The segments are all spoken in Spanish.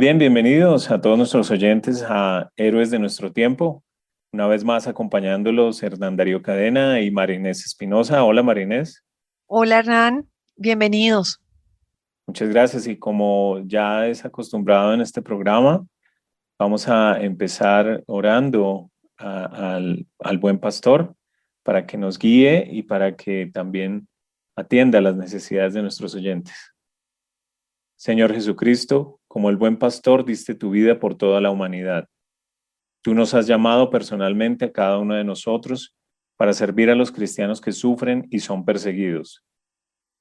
bien, bienvenidos a todos nuestros oyentes a Héroes de nuestro tiempo. Una vez más acompañándolos Hernán Darío Cadena y Marinés Espinosa. Hola Marinés, Hola Hernán, bienvenidos. muchas gracias y como ya es acostumbrado en este programa, vamos a empezar orando al buen pastor para que nos guíe y para que también atienda las necesidades de nuestros oyentes. Señor Jesucristo, como el buen pastor diste tu vida por toda la humanidad. Tú nos has llamado personalmente a cada uno de nosotros para servir a los cristianos que sufren y son perseguidos.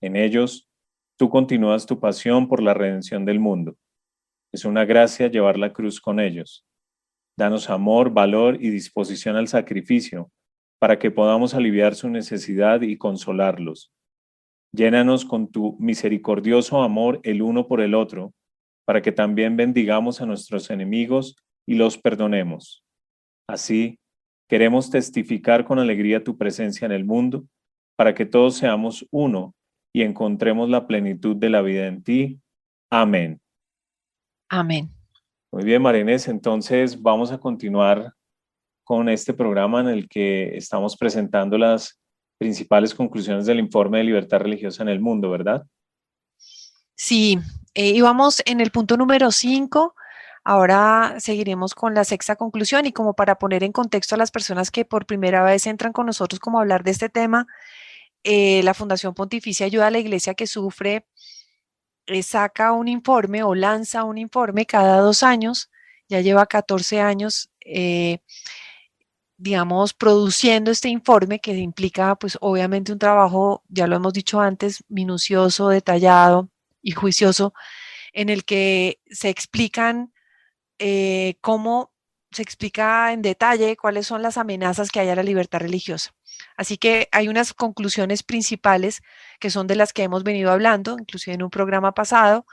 En ellos, tú continúas tu pasión por la redención del mundo. Es una gracia llevar la cruz con ellos. Danos amor, valor y disposición al sacrificio para que podamos aliviar su necesidad y consolarlos. Llénanos con tu misericordioso amor el uno por el otro, para que también bendigamos a nuestros enemigos y los perdonemos. Así, queremos testificar con alegría tu presencia en el mundo, para que todos seamos uno y encontremos la plenitud de la vida en ti. Amén. Amén. Muy bien, Marinés, entonces vamos a continuar con este programa en el que estamos presentando las principales conclusiones del informe de libertad religiosa en el mundo, ¿verdad? Sí, íbamos en el punto número 5. Ahora seguiremos con la sexta conclusión y como para poner en contexto a las personas que por primera vez entran con nosotros como a hablar de este tema, la Fundación Pontificia Ayuda a la Iglesia que Sufre saca un informe o lanza un informe cada 2 años, ya lleva 14 años, digamos, produciendo este informe que implica, pues obviamente un trabajo, ya lo hemos dicho antes, minucioso, detallado y juicioso, en el que se explican cómo se explica en detalle cuáles son las amenazas que hay a la libertad religiosa. Así que hay unas conclusiones principales que son de las que hemos venido hablando, inclusive en un programa pasado,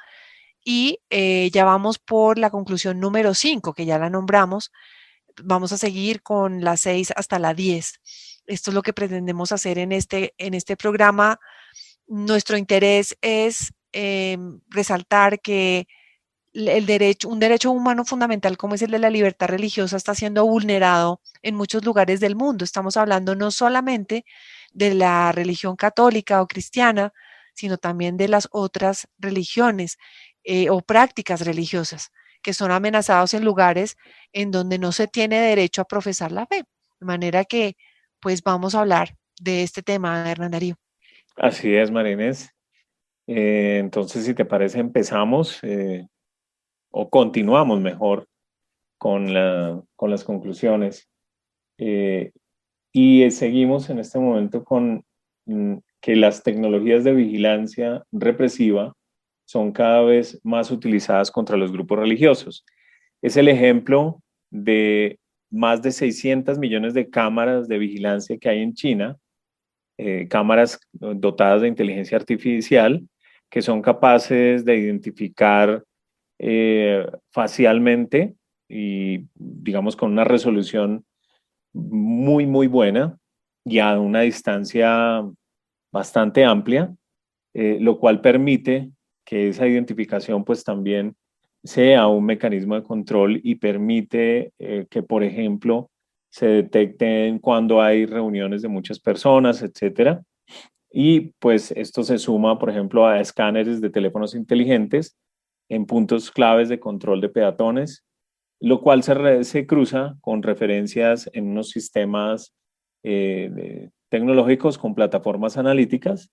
y ya vamos por la conclusión número 5, que ya la nombramos. Vamos a seguir con la 6 hasta la 10. Esto es lo que pretendemos hacer en este programa. Nuestro interés es resaltar que un derecho humano fundamental como es el de la libertad religiosa está siendo vulnerado en muchos lugares del mundo. Estamos hablando no solamente de la religión católica o cristiana, sino también de las otras religiones o prácticas religiosas que son amenazados en lugares en donde no se tiene derecho a profesar la fe. De manera que, pues vamos a hablar de este tema, Hernán Darío. Así es, Marinés. Entonces, si te parece, empezamos o continuamos mejor con las conclusiones. Eh, Seguimos en este momento con que las tecnologías de vigilancia represiva son cada vez más utilizadas contra los grupos religiosos. Es el ejemplo de más de 600 millones de cámaras de vigilancia que hay en China, cámaras dotadas de inteligencia artificial que son capaces de identificar facialmente y digamos con una resolución muy, muy buena y a una distancia bastante amplia, lo cual permite que esa identificación pues también sea un mecanismo de control y permite que, por ejemplo, se detecten cuando hay reuniones de muchas personas, etcétera. Y pues esto se suma, por ejemplo, a escáneres de teléfonos inteligentes en puntos claves de control de peatones, lo cual se cruza con referencias en unos sistemas tecnológicos con plataformas analíticas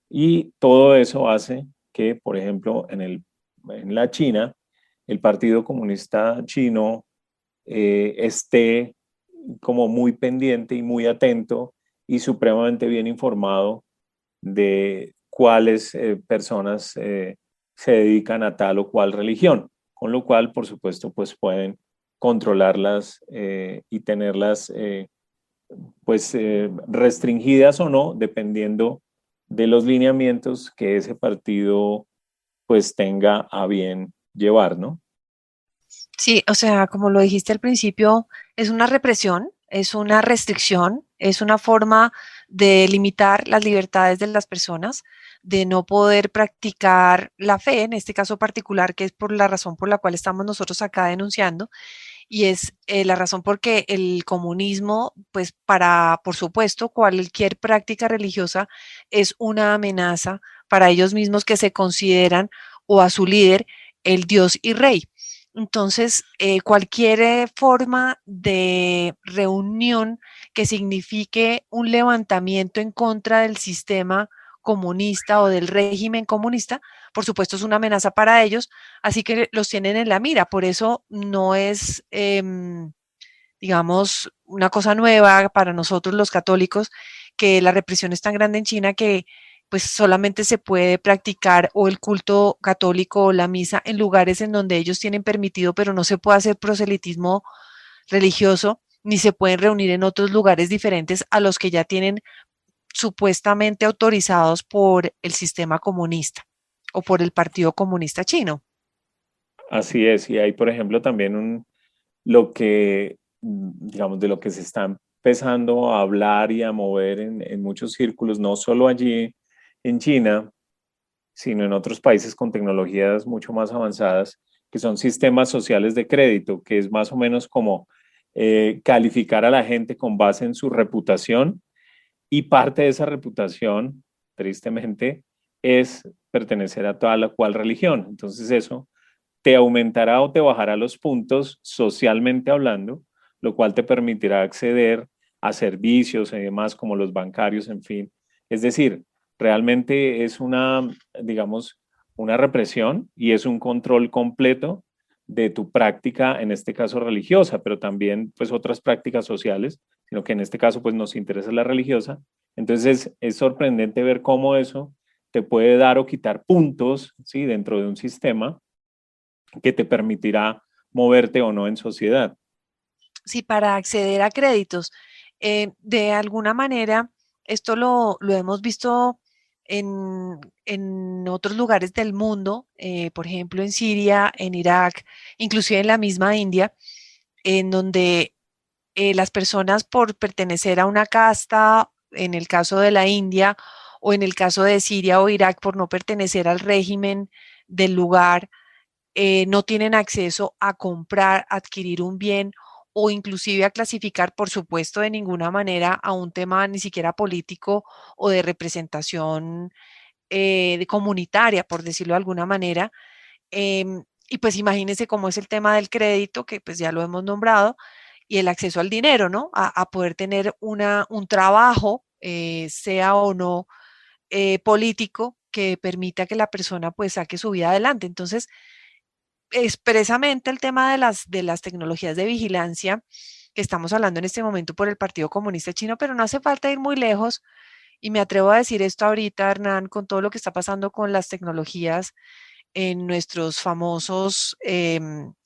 y todo eso hace que, por ejemplo, en la China, el Partido Comunista Chino esté como muy pendiente y muy atento y supremamente bien informado de cuáles personas se dedican a tal o cual religión, con lo cual, por supuesto, pues pueden controlarlas y tenerlas restringidas o no, dependiendo de los lineamientos que ese partido pues tenga a bien llevar, ¿no? Sí, o sea, como lo dijiste al principio, es una represión, es una restricción, es una forma de limitar las libertades de las personas, de no poder practicar la fe, en este caso particular, que es por la razón por la cual estamos nosotros acá denunciando, y es la razón porque el comunismo, pues por supuesto, cualquier práctica religiosa es una amenaza para ellos mismos que se consideran o a su líder el Dios y Rey. Entonces, cualquier forma de reunión que signifique un levantamiento en contra del sistema comunista o del régimen comunista, por supuesto es una amenaza para ellos, así que los tienen en la mira. Por eso no es, digamos, una cosa nueva para nosotros los católicos, que la represión es tan grande en China que pues solamente se puede practicar o el culto católico o la misa en lugares en donde ellos tienen permitido, pero no se puede hacer proselitismo religioso, ni se pueden reunir en otros lugares diferentes a los que ya tienen supuestamente autorizados por el sistema comunista o por el Partido Comunista Chino. Así es, y hay, por ejemplo, también lo que, digamos, de lo que se está empezando a hablar y a mover en muchos círculos, no solo allí en China, sino en otros países con tecnologías mucho más avanzadas, que son sistemas sociales de crédito, que es más o menos como calificar a la gente con base en su reputación, y parte de esa reputación, tristemente, es pertenecer a toda la cual religión. Entonces eso te aumentará o te bajará los puntos socialmente hablando, lo cual te permitirá acceder a servicios y demás como los bancarios, en fin. Es decir, realmente es una, digamos, una represión y es un control completo de tu práctica, en este caso religiosa, pero también pues otras prácticas sociales, sino que en este caso pues nos interesa la religiosa. Entonces es sorprendente ver cómo eso te puede dar o quitar puntos, ¿sí? Dentro de un sistema que te permitirá moverte o no en sociedad. Sí, para acceder a créditos. De alguna manera, esto lo hemos visto en otros lugares del mundo, por ejemplo, en Siria, en Irak, inclusive en la misma India, en donde las personas por pertenecer a una casta, en el caso de la India, o en el caso de Siria o Irak, por no pertenecer al régimen del lugar, no tienen acceso a comprar, adquirir un bien o inclusive a clasificar, por supuesto, de ninguna manera a un tema ni siquiera político o de representación comunitaria, por decirlo de alguna manera. Y pues imagínense cómo es el tema del crédito, que pues ya lo hemos nombrado, y el acceso al dinero, ¿no? A poder tener un trabajo, sea o no político, que permita que la persona pues saque su vida adelante. Entonces, expresamente el tema de las tecnologías de vigilancia que estamos hablando en este momento por el Partido Comunista Chino, pero no hace falta ir muy lejos. Y me atrevo a decir esto ahorita, Hernán, con todo lo que está pasando con las tecnologías en nuestros famosos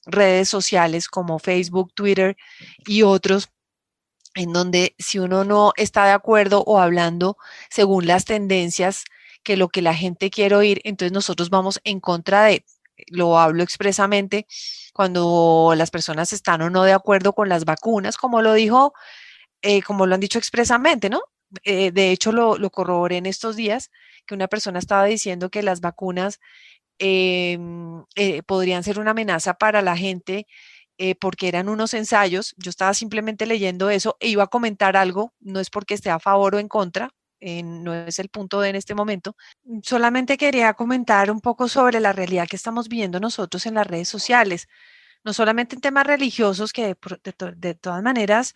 redes sociales como Facebook, Twitter y otros, en donde si uno no está de acuerdo o hablando según las tendencias que lo que la gente quiere oír, entonces nosotros vamos en contra de, lo hablo expresamente, cuando las personas están o no de acuerdo con las vacunas, como lo dijo, como lo han dicho expresamente, ¿no? De hecho, lo corroboré en estos días, que una persona estaba diciendo que las vacunas podrían ser una amenaza para la gente porque eran unos ensayos. Yo estaba simplemente leyendo eso e iba a comentar algo, no es porque esté a favor o en contra, no es el punto de en este momento. Solamente quería comentar un poco sobre la realidad que estamos viendo nosotros en las redes sociales, no solamente en temas religiosos, que de todas maneras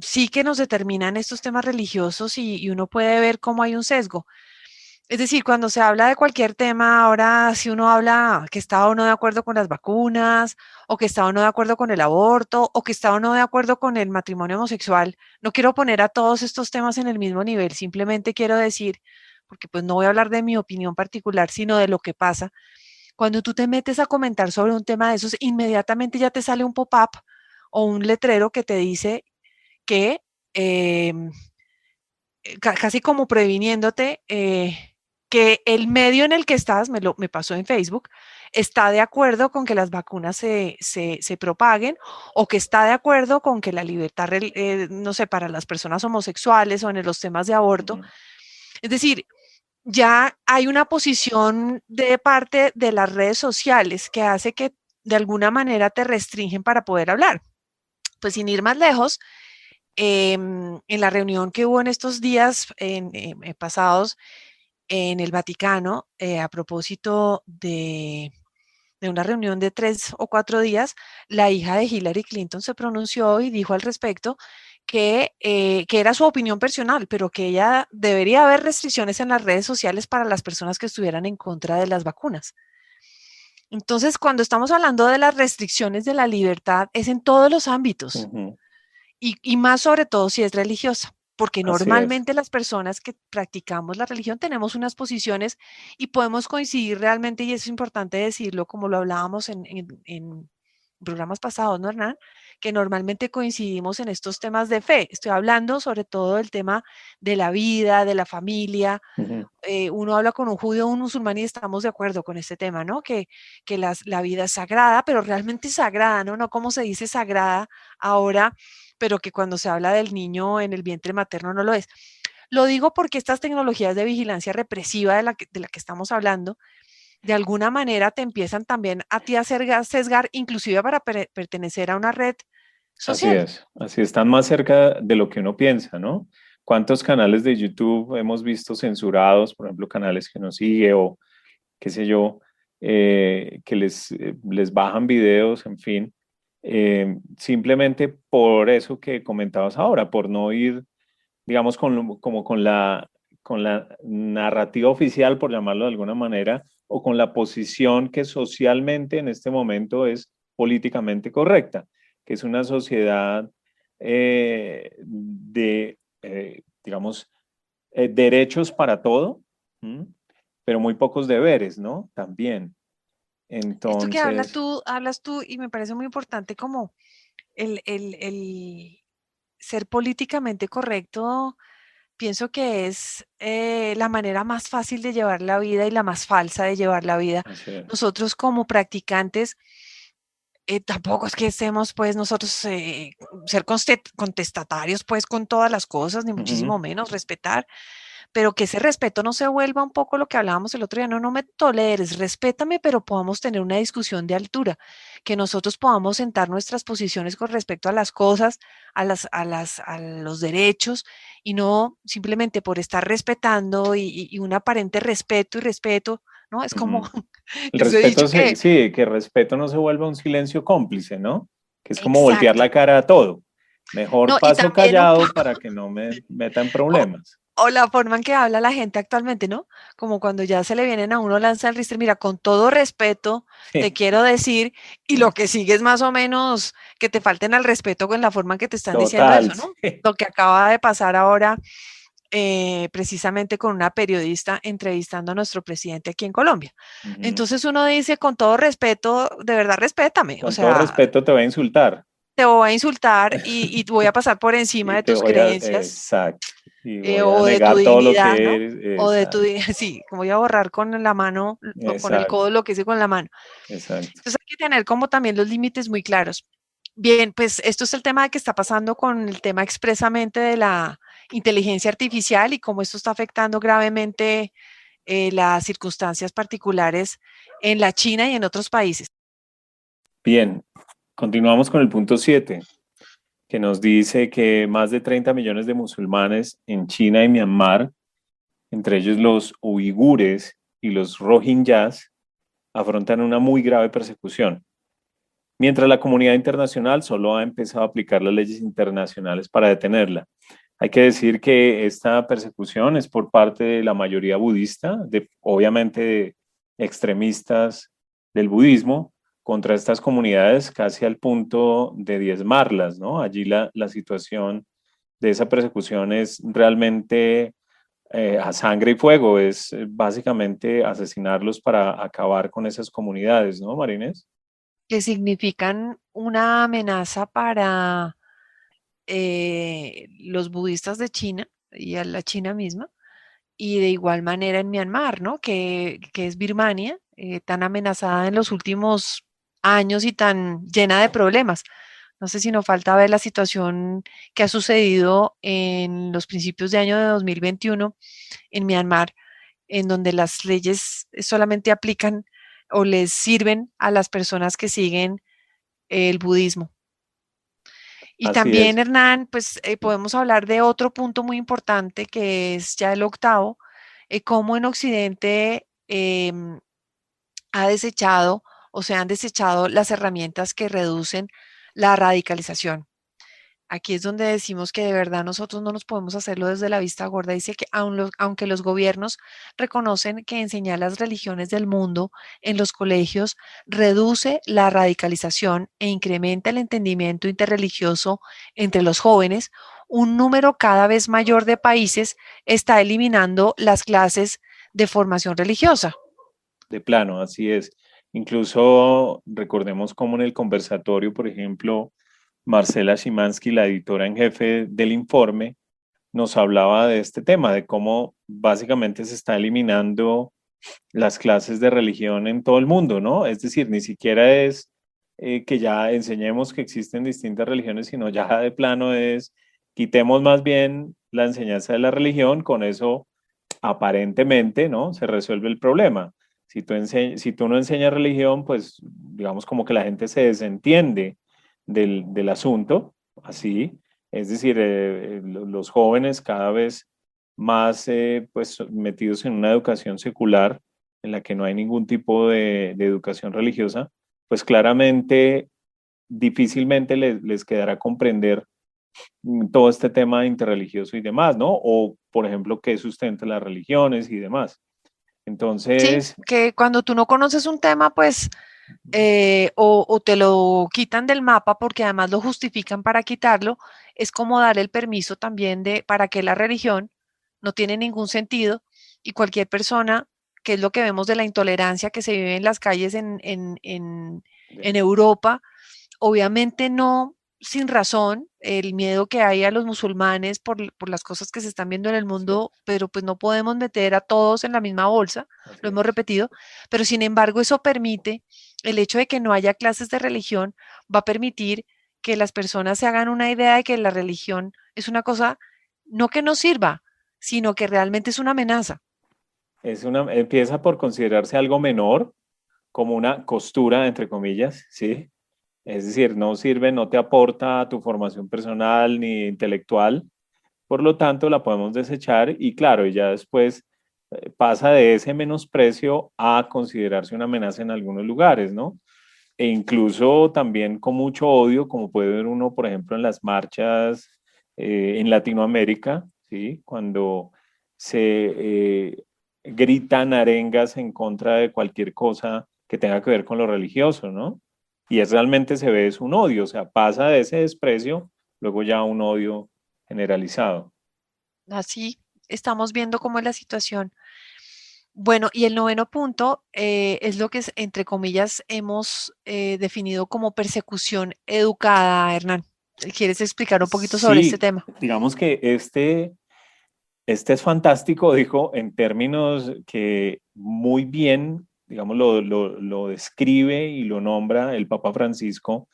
sí que nos determinan estos temas religiosos y uno puede ver cómo hay un sesgo. Es decir, cuando se habla de cualquier tema, ahora si uno habla que está o no de acuerdo con las vacunas, o que está o no de acuerdo con el aborto, o que está o no de acuerdo con el matrimonio homosexual, no quiero poner a todos estos temas en el mismo nivel, simplemente quiero decir, porque pues no voy a hablar de mi opinión particular, sino de lo que pasa. Cuando tú te metes a comentar sobre un tema de esos, inmediatamente ya te sale un pop-up o un letrero que te dice que em, casi como previniéndote que el medio en el que estás, me pasó en Facebook, está de acuerdo con que las vacunas se propaguen o que está de acuerdo con que la libertad, no sé, para las personas homosexuales o en los temas de aborto. Ujú. Es decir, ya hay una posición de parte de las redes sociales que hace que de alguna manera te restringen para poder hablar. Pues sin ir más lejos, en la reunión que hubo en estos días pasados en el Vaticano, a propósito de una reunión de 3 o 4 días, la hija de Hillary Clinton se pronunció y dijo al respecto que era su opinión personal, pero que ella debería haber restricciones en las redes sociales para las personas que estuvieran en contra de las vacunas. Entonces, cuando estamos hablando de las restricciones de la libertad, es en todos los ámbitos y más sobre todo si es religiosa, porque Así es. normalmente las personas que practicamos la religión tenemos unas posiciones y podemos coincidir realmente, y eso es importante decirlo, como lo hablábamos en programas pasados, ¿no, Hernán? Que normalmente coincidimos en estos temas de fe. Estoy hablando sobre todo del tema de la vida, de la familia. Ujú. Uno habla con un judío o un musulmán y estamos de acuerdo con este tema, ¿no? Que la vida es sagrada, pero realmente es sagrada, ¿no? No como se dice sagrada ahora, pero que cuando se habla del niño en el vientre materno no lo es. Lo digo porque estas tecnologías de vigilancia represiva de la que estamos hablando, de alguna manera te empiezan también a ti a sesgar, inclusive para pertenecer a una red social. Así están más cerca de lo que uno piensa, ¿no? ¿Cuántos canales de YouTube hemos visto censurados, por ejemplo, canales que nos sigue o qué sé yo, que les bajan videos, en fin, simplemente por eso que comentabas ahora, por no ir, digamos, como con la narrativa oficial, por llamarlo de alguna manera, o con la posición que socialmente en este momento es políticamente correcta, que es una sociedad digamos, derechos para todo, ¿m? Pero muy pocos deberes, ¿no? También. Esto que Entonces, hablas tú y me parece muy importante como el ser políticamente correcto, pienso que es la manera más fácil de llevar la vida y la más falsa de llevar la vida. así es. Nosotros como practicantes, tampoco es que estemos pues nosotros ser contestatarios pues con todas las cosas, ni Ujú, muchísimo menos respetar, pero que ese respeto no se vuelva un poco lo que hablábamos el otro día, no, no me toleres, respétame, pero podamos tener una discusión de altura, que nosotros podamos sentar nuestras posiciones con respecto a las cosas, a los derechos, y no simplemente por estar respetando y un aparente respeto y respeto, ¿no? Es como, ujú. El yo se he dicho respeto, que, sí, que el respeto no se vuelva un silencio cómplice, ¿no? Que es como voltear exacto, la cara a todo. Mejor no, y paso también un callado poco, para que no me meta en o, problemas. o la forma en que habla la gente actualmente, ¿no? Como cuando ya se le vienen a uno lanza el ristre, mira, con todo respeto, te Sí, quiero decir, y lo sí, que sigue es más o menos que te falten al respeto con la forma en que te están diciendo total, eso, ¿no? sí. Lo que acaba de pasar ahora, precisamente con una periodista entrevistando a nuestro presidente aquí en Colombia. Ujú. Entonces uno dice, con todo respeto, de verdad respétame, o Con todo sea, respeto te voy a insultar te voy a insultar y voy a pasar por encima y de te tus voy a, creencias exacto, y voy a o de tu negar todo lo dignidad, que ¿no? eres, O de tu, exacto, sí, como voy a borrar con la mano, con el exacto, codo lo que hice con la mano. exacto. Entonces hay que tener como también los límites muy claros. Bien, pues esto es el tema que está pasando con el tema expresamente de la inteligencia artificial y cómo esto está afectando gravemente las circunstancias particulares en la China y en otros países. Bien, continuamos con el punto 7, que nos dice que más de 30 millones de musulmanes en China y Myanmar, entre ellos los uigures y los rohingyas, afrontan una muy grave persecución, mientras la comunidad internacional solo ha empezado a aplicar las leyes internacionales para detenerla. Hay que decir que esta persecución es por parte de la mayoría budista, obviamente de extremistas del budismo, contra estas comunidades casi al punto de diezmarlas, ¿no? Allí la situación de esa persecución es realmente a sangre y fuego, es básicamente asesinarlos para acabar con esas comunidades, ¿no, Marines? Que significan una amenaza para los budistas de China y a la China misma, y de igual manera en Myanmar, ¿no? Que es Birmania, tan amenazada en los últimos años y tan llena de problemas. No sé si nos falta ver la situación que ha sucedido en los principios de año de 2021 en Myanmar, en donde las leyes solamente aplican o les sirven a las personas que siguen el budismo. Y Así también, es. Hernán, pues podemos hablar de otro punto muy importante que es ya el octavo, cómo en Occidente ha desechado o se han desechado las herramientas que reducen la radicalización. Aquí es donde decimos que de verdad nosotros no nos podemos hacerlo desde la vista gorda. Dice que aunque los gobiernos reconocen que enseñar las religiones del mundo en los colegios reduce la radicalización e incrementa el entendimiento interreligioso entre los jóvenes, un número cada vez mayor de países está eliminando las clases de formación religiosa. De plano, así es. Incluso recordemos cómo en el conversatorio, por ejemplo, Marcela Szymanski, la editora en jefe del informe, nos hablaba de este tema, de cómo básicamente se está eliminando las clases de religión en todo el mundo, ¿no? Es decir, ni siquiera es que ya enseñemos que existen distintas religiones, sino ya de plano es quitemos más bien la enseñanza de la religión, con eso aparentemente, ¿no? Se resuelve el problema. Si tú no enseñas religión, pues digamos como que la gente se desentiende del asunto, así. Es decir, los jóvenes cada vez más pues metidos en una educación secular en la que no hay ningún tipo de educación religiosa, pues claramente difícilmente les quedará comprender todo este tema interreligioso y demás, ¿no? O, por ejemplo, qué sustenta las religiones y demás. Sí, Entonces, que cuando tú no conoces un tema, pues, o te lo quitan del mapa porque además lo justifican para quitarlo, es como dar el permiso también de para que la religión no tiene ningún sentido y cualquier persona, que es lo que vemos de la intolerancia que se vive en las calles en Europa, obviamente no sin razón, el miedo que hay a los musulmanes por las cosas que se están viendo en el así mundo, es, pero pues no podemos meter a todos en la misma bolsa, así lo hemos es. repetido, pero sin embargo eso permite, el hecho de que no haya clases de religión va a permitir que las personas se hagan una idea de que la religión es una cosa no que no sirva, sino que realmente es una amenaza. Empieza por considerarse algo menor, como una costura, entre comillas, ¿sí? Es decir, no sirve, no te aporta a tu formación personal ni intelectual, por lo tanto la podemos desechar y claro, y ya después pasa de ese menosprecio a considerarse una amenaza en algunos lugares, ¿no? E incluso también con mucho odio, como puede ver uno, por ejemplo, en las marchas en Latinoamérica, ¿sí? Cuando se gritan arengas en contra de cualquier cosa que tenga que ver con lo religioso, ¿no? Y es realmente se ve es un odio, o sea, pasa de ese desprecio, luego ya a un odio generalizado. Así estamos viendo cómo es la situación. Bueno, y el noveno punto es lo que, entre comillas, hemos definido como persecución educada, Hernán. ¿Quieres explicar un poquito sobre este Sí, tema? digamos que este es fantástico, dijo, en términos que muy bien, digamos, lo describe y lo nombra el Papa Francisco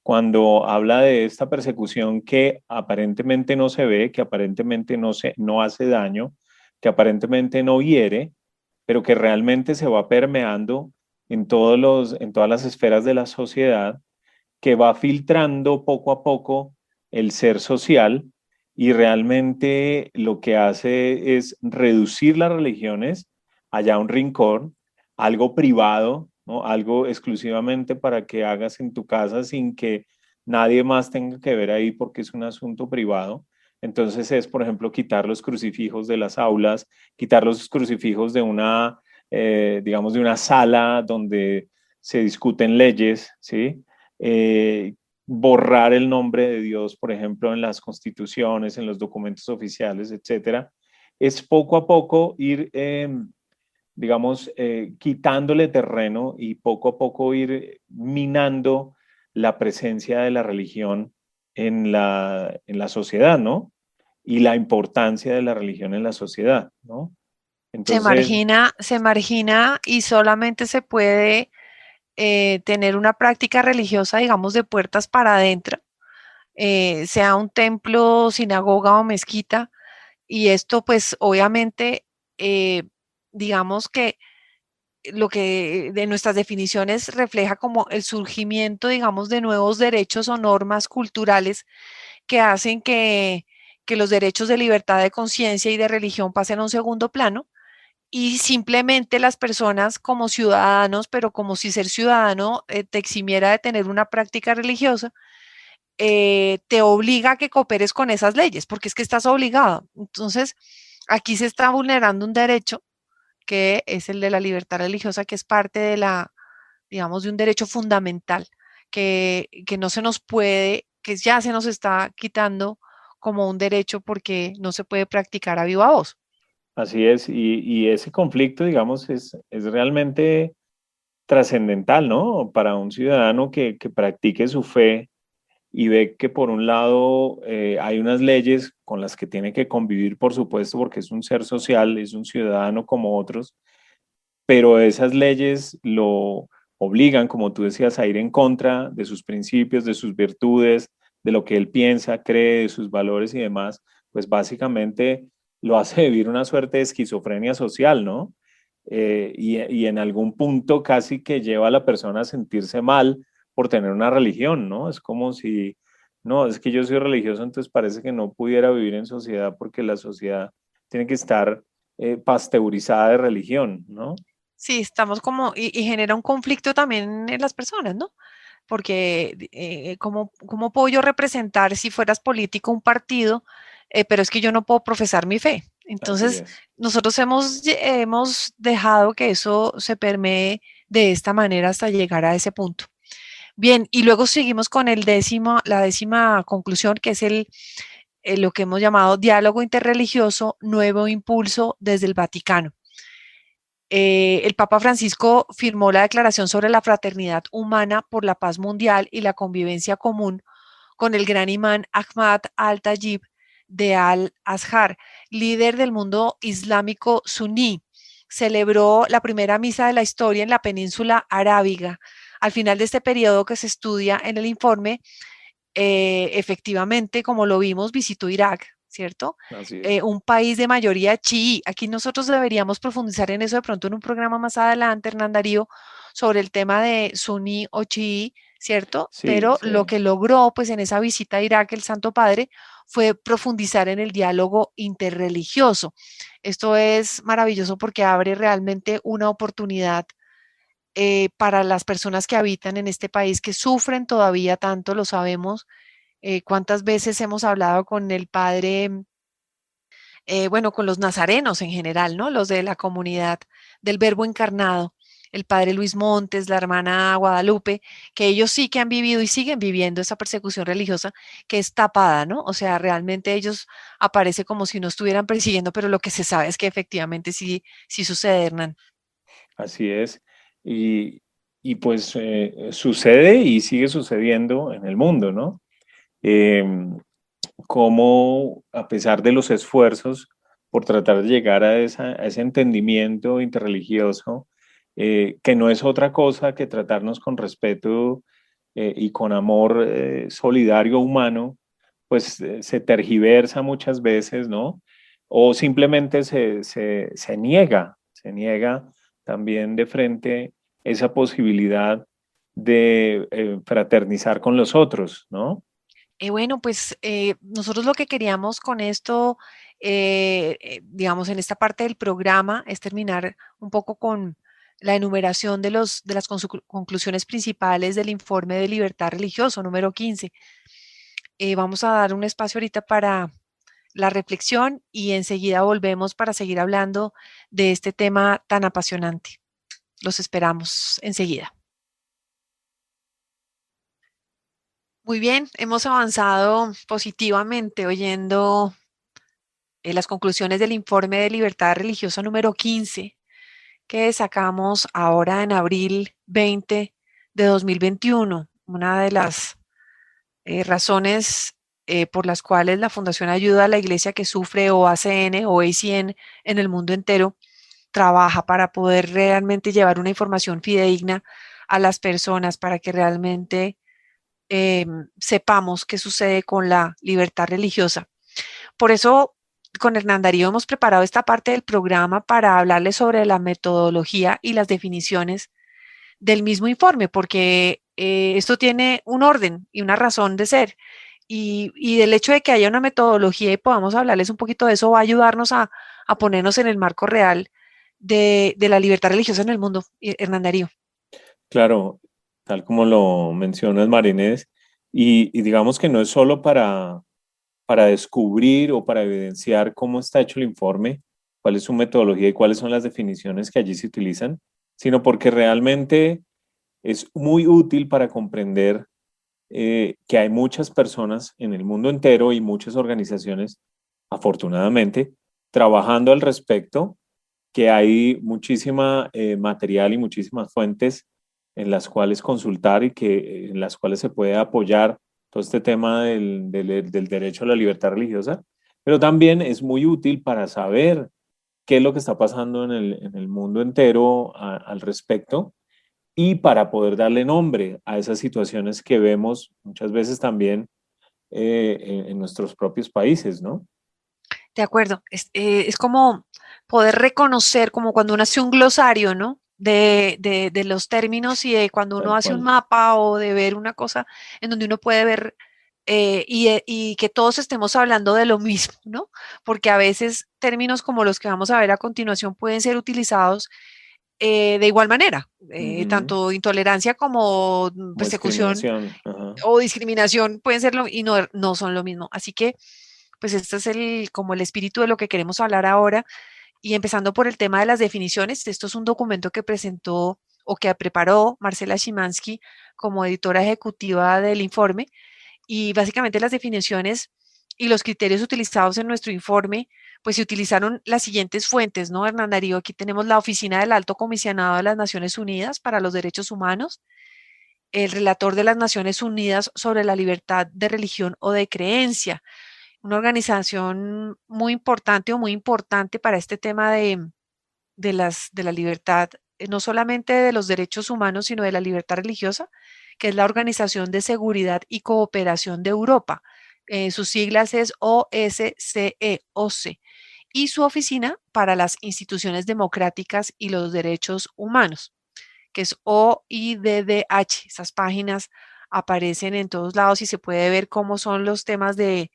cuando habla de esta persecución que aparentemente no se ve, que aparentemente no hace daño, que aparentemente no hiere, pero que realmente se va permeando en todas las esferas de la sociedad, que va filtrando poco a poco el ser social y realmente lo que hace es reducir las religiones allá a un rincón, algo privado, ¿no? Algo exclusivamente para que hagas en tu casa sin que nadie más tenga que ver ahí porque es un asunto privado. Entonces es, por ejemplo, quitar los crucifijos de las aulas, quitar los crucifijos de una, digamos, de una sala donde se discuten leyes, ¿sí? eh, Borrar el nombre de Dios, por ejemplo, en las constituciones, en los documentos oficiales, etcétera, es poco a poco ir, digamos, quitándole terreno y poco a poco ir minando la presencia de la religión en la sociedad, ¿no? Y la importancia de la religión en la sociedad, ¿no? Entonces, Se margina y solamente se puede tener una práctica religiosa, digamos, de puertas para adentro, sea un templo, sinagoga o mezquita. Y esto, pues, obviamente, eh, digamos que lo que de nuestras definiciones refleja como el surgimiento, digamos, de nuevos derechos o normas culturales que hacen que los derechos de libertad de conciencia y de religión pasen a un segundo plano y simplemente las personas como ciudadanos, pero como si ser ciudadano te eximiera de tener una práctica religiosa, te obliga a que cooperes con esas leyes, porque es que estás obligado. Entonces, aquí se está vulnerando un derecho que es el de la libertad religiosa, que es parte de la, digamos, de un derecho fundamental, que no se nos puede, que ya se nos está quitando como un derecho porque no se puede practicar a viva voz. Así es, y ese conflicto, digamos, es realmente trascendental, ¿no? Para un ciudadano que practique su fe y ve que por un lado hay unas leyes con las que tiene que convivir, por supuesto, porque es un ser social, es un ciudadano como otros, pero esas leyes lo obligan, como tú decías, a ir en contra de sus principios, de sus virtudes, de lo que él piensa, cree, de sus valores y demás, pues básicamente lo hace vivir una suerte de esquizofrenia social, ¿no? Y en algún punto casi que lleva a la persona a sentirse mal por tener una religión, ¿no? Es como si, no, es que yo soy religioso, entonces parece que no pudiera vivir en sociedad porque la sociedad tiene que estar pasteurizada de religión, ¿no? Sí, estamos como, y genera un conflicto también en las personas, ¿no? Porque ¿cómo puedo yo representar si fueras político un partido, pero es que yo no puedo profesar mi fe? Así Entonces, es. nosotros hemos dejado que eso se permee de esta manera hasta llegar a ese punto. Bien, y luego seguimos con la décima conclusión, que es lo que hemos llamado diálogo interreligioso, nuevo impulso desde el Vaticano. El Papa Francisco firmó la Declaración sobre la Fraternidad Humana por la Paz Mundial y la Convivencia Común con el gran imán Ahmad al-Tayyib de al-Azhar, líder del mundo islámico suní. Celebró la primera misa de la historia en la península arábiga. Al final de este periodo que se estudia en el informe, efectivamente, como lo vimos, visitó Irak, ¿cierto? Así es. Un país de mayoría chií. Aquí nosotros deberíamos profundizar en eso de pronto en un programa más adelante, Hernán Darío, sobre el tema de suní o chií, ¿cierto? Sí, Pero lo sí. que logró, pues, en esa visita a Irak, el Santo Padre, fue profundizar en el diálogo interreligioso. Esto es maravilloso porque abre realmente una oportunidad para las personas que habitan en este país, que sufren todavía tanto, lo sabemos. ¿Cuántas veces hemos hablado con el padre, bueno, con los nazarenos en general, ¿no? Los de la comunidad del Verbo encarnado, el padre Luis Montes, la hermana Guadalupe, que ellos sí que han vivido y siguen viviendo esa persecución religiosa que es tapada, ¿no? O sea, realmente ellos aparece como si no estuvieran persiguiendo, pero lo que se sabe es que efectivamente sí, sí sucede, Hernán. Así es. Y, y pues sucede y sigue sucediendo en el mundo, ¿no? Eh, Como a pesar de los esfuerzos por tratar de llegar a ese entendimiento interreligioso, que no es otra cosa que tratarnos con respeto y con amor solidario humano, pues se tergiversa muchas veces, ¿no? O simplemente se niega también de frente esa posibilidad de fraternizar con los otros, ¿no? Bueno, pues nosotros lo que queríamos con esto, digamos, en esta parte del programa, es terminar un poco con la enumeración de las conclusiones principales del informe de libertad religioso número 15. Vamos a dar un espacio ahorita para la reflexión y enseguida volvemos para seguir hablando de este tema tan apasionante. Los esperamos enseguida. Muy bien, hemos avanzado positivamente oyendo las conclusiones del informe de libertad religiosa número 15 que sacamos ahora en abril 20 de 2021. Una de las razones por las cuales la Fundación Ayuda a la Iglesia que Sufre o ACN o ACN en el mundo entero trabaja para poder realmente llevar una información fidedigna a las personas para que realmente sepamos qué sucede con la libertad religiosa. Por eso con Hernán Darío hemos preparado esta parte del programa para hablarles sobre la metodología y las definiciones del mismo informe, porque esto tiene un orden y una razón de ser. Y del hecho de que haya una metodología y podamos hablarles un poquito de eso va a ayudarnos a ponernos en el marco real de la libertad religiosa en el mundo, Hernán Darío. Claro, tal como lo mencionas, Marinés, y digamos que no es solo para descubrir o para evidenciar cómo está hecho el informe, cuál es su metodología y cuáles son las definiciones que allí se utilizan, sino porque realmente es muy útil para comprender que hay muchas personas en el mundo entero y muchas organizaciones, afortunadamente, trabajando al respecto, que hay muchísima material y muchísimas fuentes en las cuales consultar y en las cuales se puede apoyar todo este tema del derecho a la libertad religiosa, pero también es muy útil para saber qué es lo que está pasando en el mundo entero al respecto y para poder darle nombre a esas situaciones que vemos muchas veces también en nuestros propios países, ¿no? De acuerdo, es como poder reconocer, como cuando uno hace un glosario, ¿no? De los términos y de cuando uno Tal hace un cual. mapa o de ver una cosa en donde uno puede ver y que todos estemos hablando de lo mismo, ¿no? Porque a veces términos como los que vamos a ver a continuación pueden ser utilizados de igual manera, Ujú. tanto intolerancia como Como persecución discriminación. Ajá. o discriminación pueden ser y no son lo mismo. Así que, pues este es como el espíritu de lo que queremos hablar ahora y empezando por el tema de las definiciones. Esto es un documento que presentó o que preparó Marcela Szymanski como editora ejecutiva del informe y básicamente las definiciones y los criterios utilizados en nuestro informe, pues se utilizaron las siguientes fuentes, ¿no, Hernán Darío? Aquí tenemos la Oficina del Alto Comisionado de las Naciones Unidas para los Derechos Humanos, el relator de las Naciones Unidas sobre la libertad de religión o de creencia, una organización muy importante o muy importante para este tema de la libertad, no solamente de los derechos humanos, sino de la libertad religiosa, que es la Organización de Seguridad y Cooperación de Europa. Sus siglas es OSCE, y su oficina para las instituciones democráticas y los derechos humanos, que es OIDDH. Esas páginas aparecen en todos lados y se puede ver cómo son los temas del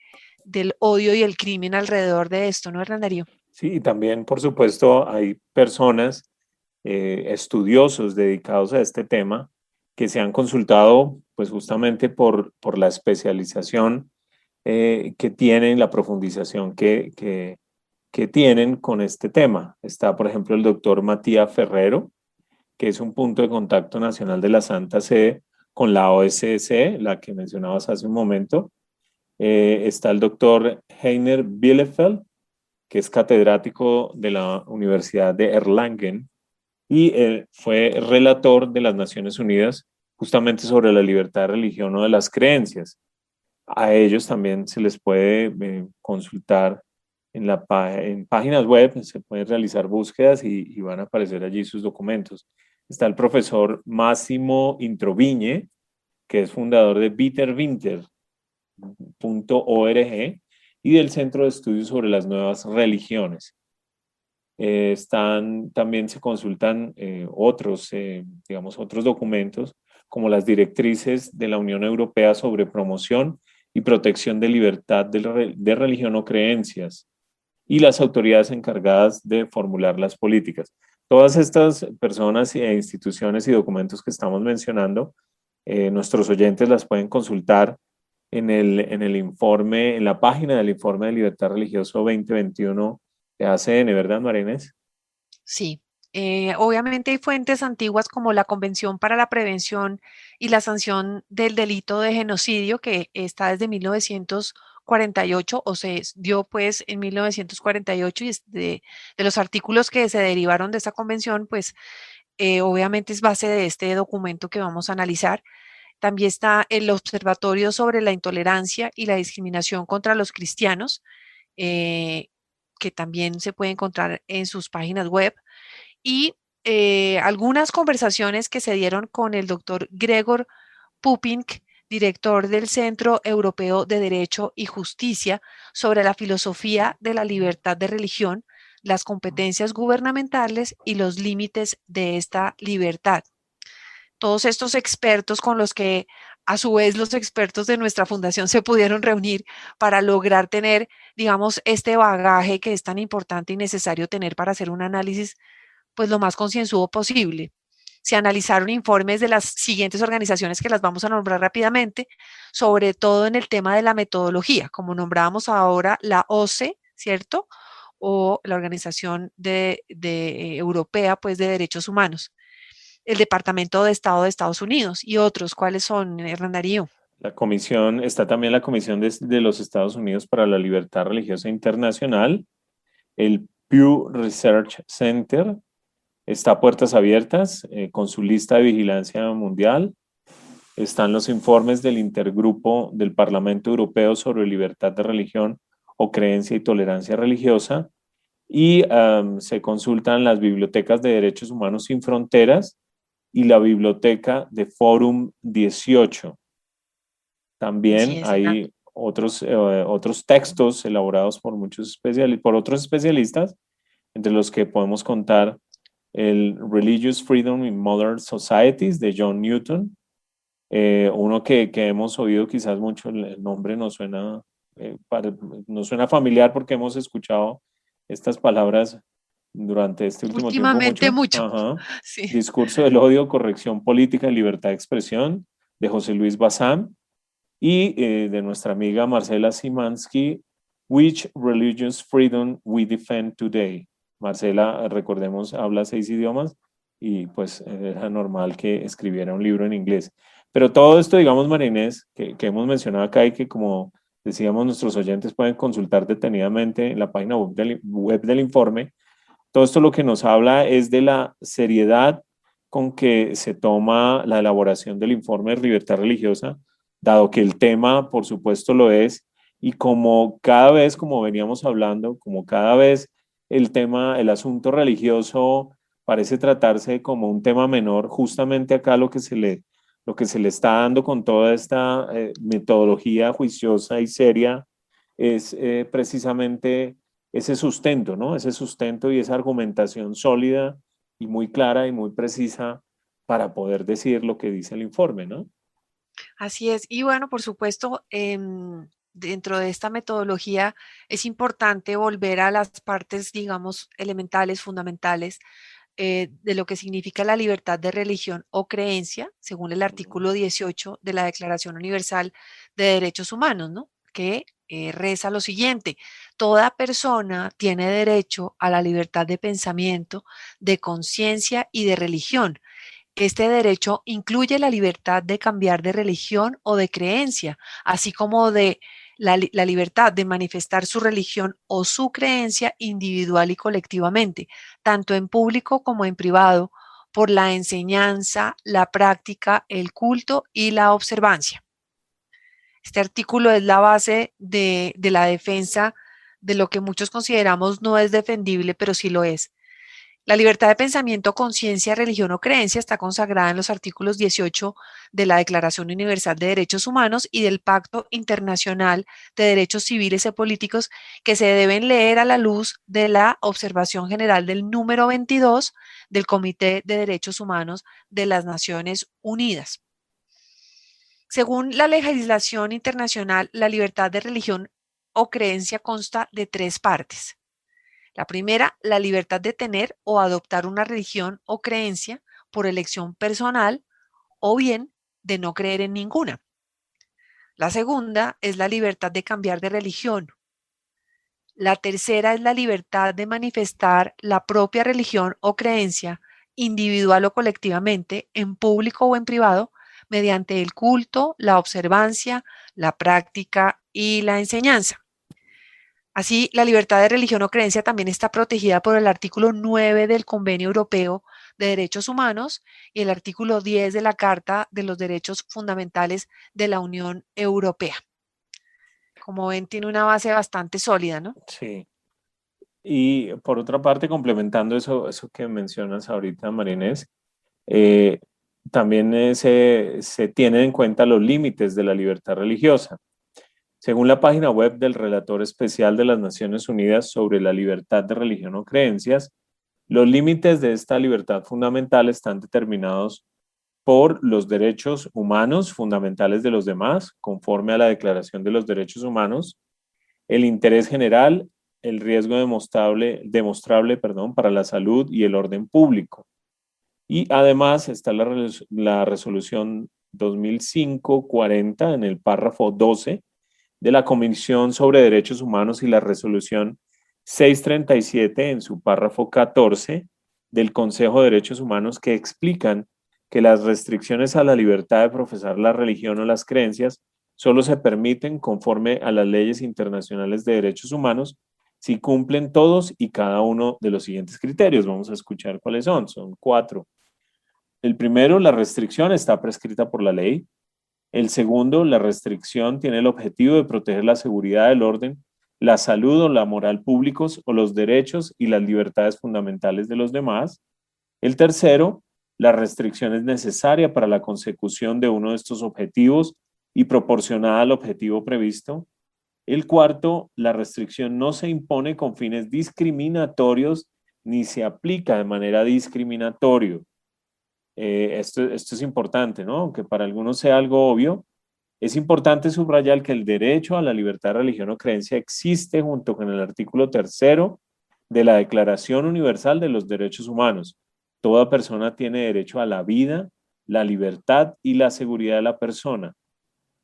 odio y el crimen alrededor de esto, ¿no, Hernán Darío? Sí, y también, por supuesto, hay personas, estudiosos dedicados a este tema, que se han consultado, pues justamente por la especialización que tienen, la profundización que tienen con este tema. Está, por ejemplo, el doctor Matías Ferrero, que es un punto de contacto nacional de la Santa Sede con la OSCE, la que mencionabas hace un momento. Está el doctor Heiner Bielefeld, que es catedrático de la Universidad de Erlangen y fue relator de las Naciones Unidas justamente sobre la libertad de religión o de las creencias. A ellos también se les puede consultar en páginas web, se pueden realizar búsquedas y van a aparecer allí sus documentos. Está el profesor Máximo Introvigne, que es fundador de bitterwinter.org y del Centro de Estudios sobre las Nuevas Religiones. También se consultan digamos, otros documentos como las directrices de la Unión Europea sobre promoción y protección de libertad de religión o creencias y las autoridades encargadas de formular las políticas. Todas estas personas e instituciones y documentos que estamos mencionando, nuestros oyentes las pueden consultar en el informe, en la página del informe de Libertad Religioso 2021 de ACN, ¿verdad, Marines? Sí, obviamente hay fuentes antiguas como la Convención para la Prevención y la Sanción del Delito de Genocidio, que está desde 1948 o se dio pues en 1948 y es de los artículos que se derivaron de esta convención, pues obviamente es base de este documento que vamos a analizar. También está el Observatorio sobre la Intolerancia y la Discriminación contra los Cristianos, eh, que también se puede encontrar en sus páginas web y algunas conversaciones que se dieron con el doctor Gregor Pupink director del Centro Europeo de Derecho y Justicia, sobre la filosofía de la libertad de religión, las competencias gubernamentales y los límites de esta libertad. Todos estos expertos con los que a su vez los expertos de nuestra fundación se pudieron reunir para lograr tener, digamos, este bagaje que es tan importante y necesario tener para hacer un análisis, pues lo más concienzudo posible. Se analizaron informes de las siguientes organizaciones que las vamos a nombrar rápidamente, sobre todo en el tema de la metodología, como nombrábamos ahora la OCE, ¿cierto? O la Organización Europea pues, de Derechos Humanos, el Departamento de Estado de Estados Unidos y otros. ¿Cuáles son, Hernán Darío? La comisión, está también la Comisión de los Estados Unidos para la Libertad Religiosa Internacional, el Pew Research Center, está a puertas abiertas con su lista de vigilancia mundial. Están los informes del Intergrupo del Parlamento Europeo sobre libertad de religión o creencia y tolerancia religiosa. Y se consultan las bibliotecas de derechos humanos sin fronteras y la biblioteca de Fórum 18. También hay otros textos elaborados por por otros especialistas, entre los que podemos contar el Religious Freedom in Modern Societies de John Newton, uno que hemos oído quizás mucho, el nombre nos suena familiar porque hemos escuchado estas palabras durante este último tiempo Últimamente mucho. mucho. Ajá. Sí. Discurso del odio, corrección política y libertad de expresión de José Luis Bazán y de nuestra amiga Marcela Simansky, Which Religious Freedom We Defend Today. Marcela, recordemos, habla 6 idiomas y pues era normal que escribiera un libro en inglés. Pero todo esto, digamos, María Inés, que hemos mencionado acá y que como decíamos, nuestros oyentes pueden consultar detenidamente en la página web del informe, todo esto lo que nos habla es de la seriedad con que se toma la elaboración del informe de libertad religiosa, dado que el tema, por supuesto, lo es, y como cada vez, como veníamos hablando, como cada vez el asunto religioso parece tratarse como un tema menor, justamente acá lo que se le está dando con toda esta metodología juiciosa y seria es precisamente ese sustento, ¿no? Ese sustento y esa argumentación sólida y muy clara y muy precisa para poder decir lo que dice el informe, ¿no? Así es. Y bueno, por supuesto, dentro de esta metodología es importante volver a las partes, digamos, elementales, fundamentales, de lo que significa la libertad de religión o creencia, según el artículo 18 de la Declaración Universal de Derechos Humanos, ¿no? Que reza lo siguiente: toda persona tiene derecho a la libertad de pensamiento, de conciencia y de religión. Este derecho incluye la libertad de cambiar de religión o de creencia, así como de la libertad de manifestar su religión o su creencia individual y colectivamente, tanto en público como en privado, por la enseñanza, la práctica, el culto y la observancia. Este artículo es la base de la defensa de lo que muchos consideramos no es defendible, pero sí lo es: la libertad de pensamiento, conciencia, religión o creencia está consagrada en los artículos 18 de la Declaración Universal de Derechos Humanos y del Pacto Internacional de Derechos Civiles y Políticos, que se deben leer a la luz de la observación general del número 22 del Comité de Derechos Humanos de las Naciones Unidas. Según la legislación internacional, la libertad de religión o creencia consta de 3 partes. La primera, la libertad de tener o adoptar una religión o creencia por elección personal, o bien de no creer en ninguna. La segunda es la libertad de cambiar de religión. La tercera es la libertad de manifestar la propia religión o creencia, individual o colectivamente, en público o en privado, mediante el culto, la observancia, la práctica y la enseñanza. Así, la libertad de religión o creencia también está protegida por el artículo 9 del Convenio Europeo de Derechos Humanos y el artículo 10 de la Carta de los Derechos Fundamentales de la Unión Europea. Como ven, tiene una base bastante sólida, ¿no? Sí. Y por otra parte, complementando eso que mencionas ahorita, María Inés, también se tienen en cuenta los límites de la libertad religiosa. Según la página web del Relator Especial de las Naciones Unidas sobre la libertad de religión o creencias, los límites de esta libertad fundamental están determinados por los derechos humanos fundamentales de los demás, conforme a la Declaración de los Derechos Humanos, el interés general, el riesgo demostrable para la salud y el orden público. Y además está la resolución 2005-40 en el párrafo 12 de la Comisión sobre Derechos Humanos y la resolución 637 en su párrafo 14 del Consejo de Derechos Humanos, que explican que las restricciones a la libertad de profesar la religión o las creencias solo se permiten conforme a las leyes internacionales de derechos humanos si cumplen todos y cada uno de los siguientes criterios. Vamos a escuchar cuáles son. Son 4. El primero, la restricción está prescrita por la ley. El segundo, la restricción tiene el objetivo de proteger la seguridad del orden, la salud o la moral públicos o los derechos y las libertades fundamentales de los demás. El tercero, la restricción es necesaria para la consecución de uno de estos objetivos y proporcionada al objetivo previsto. El cuarto, la restricción no se impone con fines discriminatorios ni se aplica de manera discriminatoria. Esto es importante, ¿no? Aunque para algunos sea algo obvio, es importante subrayar que el derecho a la libertad de religión o creencia existe junto con el artículo 3 de la Declaración Universal de los Derechos Humanos. Toda persona tiene derecho a la vida, la libertad y la seguridad de la persona.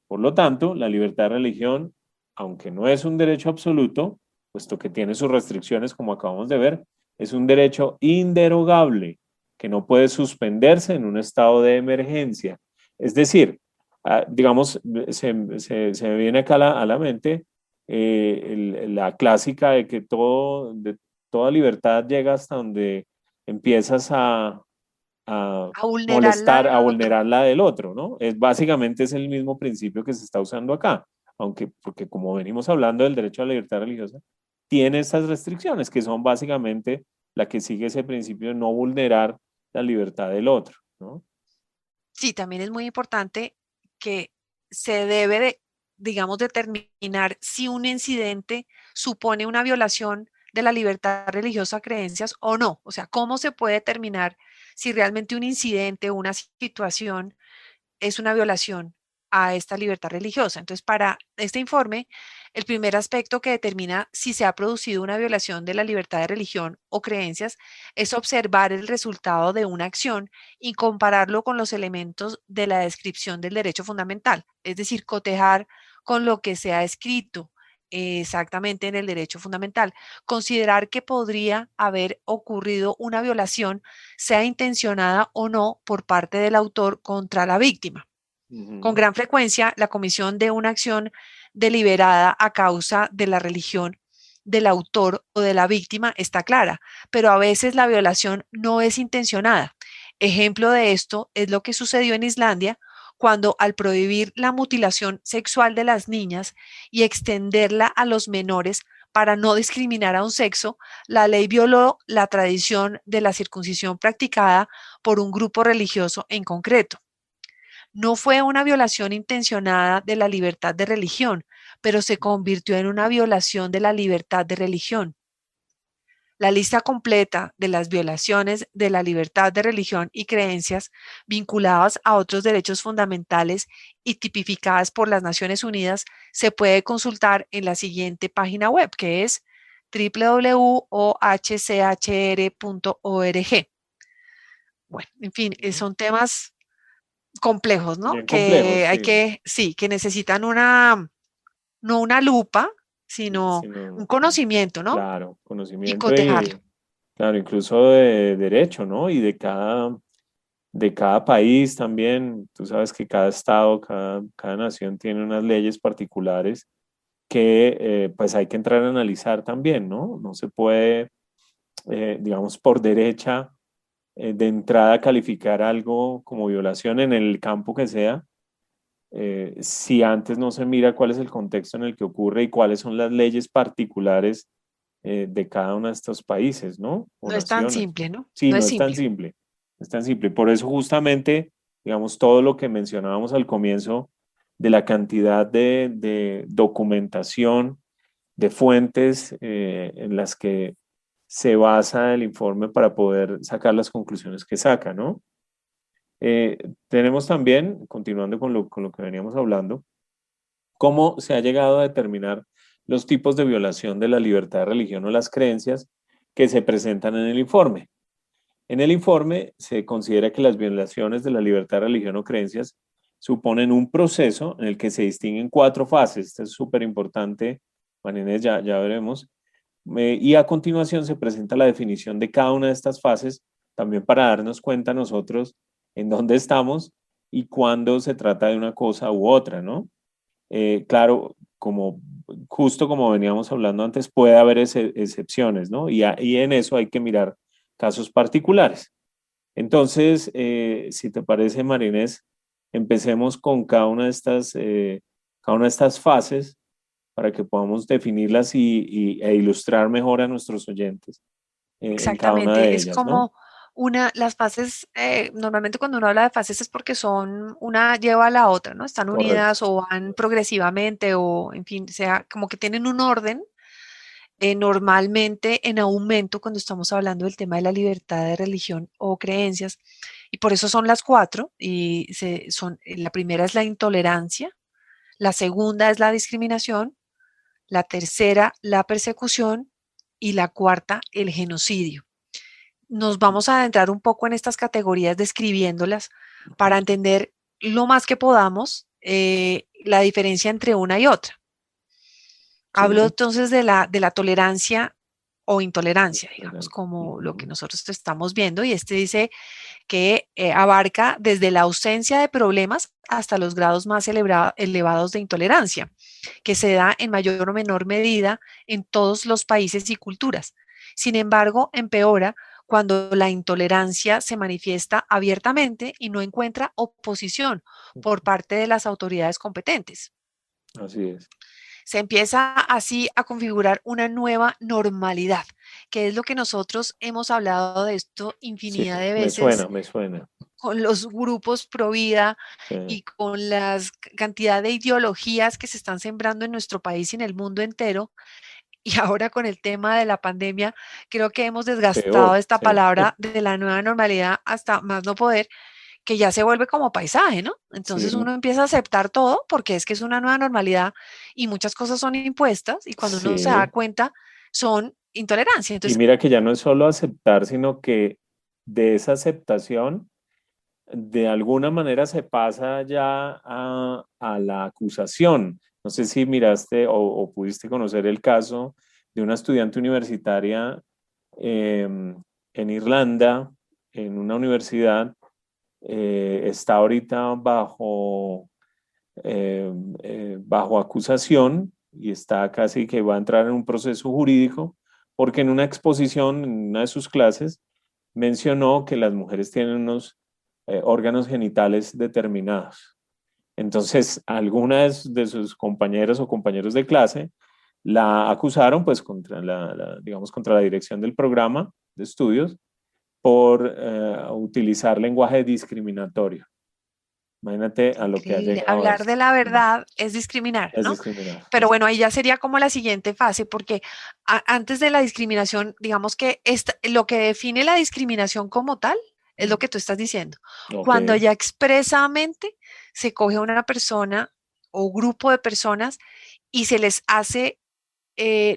Por lo tanto, la libertad de religión, aunque no es un derecho absoluto, puesto que tiene sus restricciones, como acabamos de ver, es un derecho inderogable que no puede suspenderse en un estado de emergencia. Es decir, digamos, se me viene acá a la mente la clásica de que toda libertad llega hasta donde empiezas a A vulnerar la molestar, a del otro. vulnerar la del otro, ¿no? Básicamente es el mismo principio que se está usando acá, aunque porque como venimos hablando del derecho a la libertad religiosa, tiene estas restricciones que son básicamente la que sigue ese principio de no vulnerar la libertad del otro, ¿no? Sí, también es muy importante que se debe de, digamos, determinar si un incidente supone una violación de la libertad religiosa, creencias o no. O sea, ¿cómo se puede determinar si realmente un incidente o una situación es una violación a esta libertad religiosa? Entonces, para este informe, el primer aspecto que determina si se ha producido una violación de la libertad de religión o creencias es observar el resultado de una acción y compararlo con los elementos de la descripción del derecho fundamental, es decir, cotejar con lo que se ha escrito exactamente en el derecho fundamental, considerar que podría haber ocurrido una violación, sea intencionada o no, por parte del autor contra la víctima. Con Ujú. gran frecuencia, la comisión de una acción deliberada a causa de la religión del autor o de la víctima está clara, pero a veces la violación no es intencionada. Ejemplo de esto es lo que sucedió en Islandia cuando, al prohibir la mutilación sexual de las niñas y extenderla a los menores para no discriminar a un sexo, la ley violó la tradición de la circuncisión practicada por un grupo religioso en concreto. No fue una violación intencionada de la libertad de religión, pero se convirtió en una violación de la libertad de religión. La lista completa de las violaciones de la libertad de religión y creencias vinculadas a otros derechos fundamentales y tipificadas por las Naciones Unidas se puede consultar en la siguiente página web, que es www.ohchr.org. Bueno, en fin, son temas complejos, ¿no? Bien complejo, Que hay sí. que, sí, que necesitan una, no una lupa, sino un Sino, conocimiento, ¿no? claro, Y conocimiento cotejarlo. y, claro, incluso de derecho, ¿no? Y de cada país también. Tú sabes que cada estado, cada nación tiene unas leyes particulares que pues hay que entrar a analizar también, ¿no? No se puede, digamos, por derecha, de entrada calificar algo como violación en el campo que sea, si antes no se mira cuál es el contexto en el que ocurre y cuáles son las leyes particulares de cada uno de estos países, ¿no? O No es tan naciones. simple, ¿no? Sí, No no es es tan simple. simple, no es tan simple. Por eso justamente digamos, todo lo que mencionábamos al comienzo de la cantidad de documentación, de fuentes en las que se basa el informe para poder sacar las conclusiones que saca, ¿no? Tenemos también, continuando con lo que veníamos hablando, cómo se ha llegado a determinar los tipos de violación de la libertad de religión o las creencias que se presentan en el informe. En el informe se considera que las violaciones de la libertad de religión o creencias suponen un proceso en el que se distinguen 4 fases. Esto es súper importante, Marinés, ya veremos. Y a continuación se presenta la definición de cada una de estas fases, también para darnos cuenta nosotros en dónde estamos y cuándo se trata de una cosa u otra, ¿no? Claro, justo como veníamos hablando antes, puede haber excepciones, ¿no? Y en eso hay que mirar casos particulares. Entonces, si te parece, Marinés, empecemos con cada una de estas fases para que podamos definirlas e ilustrar mejor a nuestros oyentes en cada una Exactamente, de es ellas, ¿no? como las fases, normalmente cuando uno habla de fases es porque son, una lleva a la otra, ¿no? Están Correcto. unidas o van progresivamente o, en fin, sea, como que tienen un orden, normalmente en aumento cuando estamos hablando del tema de la libertad de religión o creencias, y por eso son las cuatro, la primera es la intolerancia, la segunda es la discriminación, la tercera la persecución y la cuarta el genocidio. Nos vamos a adentrar un poco en estas categorías describiéndolas para entender lo más que podamos la diferencia entre una y otra. Hablo Sí. entonces de la tolerancia o intolerancia, digamos, como lo que nosotros estamos viendo, y este dice que abarca desde la ausencia de problemas hasta los grados más elevados de intolerancia, que se da en mayor o menor medida en todos los países y culturas. Sin embargo, empeora cuando la intolerancia se manifiesta abiertamente y no encuentra oposición por parte de las autoridades competentes. Así es. Se empieza así a configurar una nueva normalidad, que es lo que nosotros hemos hablado de esto Sí, infinidad de me suena, veces me suena. con los grupos pro vida Sí, y con la cantidad de ideologías que se están sembrando en nuestro país y en el mundo entero. Y ahora con el tema de la pandemia, creo que hemos desgastado peor, esta sí. palabra de la nueva normalidad hasta más no poder, que ya se vuelve como paisaje, ¿no? Sí, Entonces uno empieza a aceptar todo porque es que es una nueva normalidad y muchas cosas son impuestas y cuando uno se da sí. cuenta son intolerancia. Y Entonces, mira que ya no es solo aceptar, sino que de esa aceptación, de alguna manera se pasa ya a la acusación. No sé si miraste o pudiste conocer el caso de una estudiante universitaria en Irlanda, en una universidad, está ahorita bajo acusación y está casi que va a entrar en un proceso jurídico porque en una exposición, en una de sus clases, mencionó que las mujeres tienen unos órganos genitales determinados. Entonces, algunas de sus compañeras o compañeros de clase la acusaron pues contra digamos, contra la dirección del programa de estudios por utilizar lenguaje discriminatorio. Imagínate es a lo que ha increíble. llegado Hablar esto. de la verdad es discriminar, Es ¿no? discriminar. Pero bueno, ahí ya sería como la siguiente fase, porque antes de la discriminación, digamos que lo que define la discriminación como tal es lo que tú estás diciendo. Ok. Cuando ya expresamente se coge a una persona o grupo de personas y se les hace,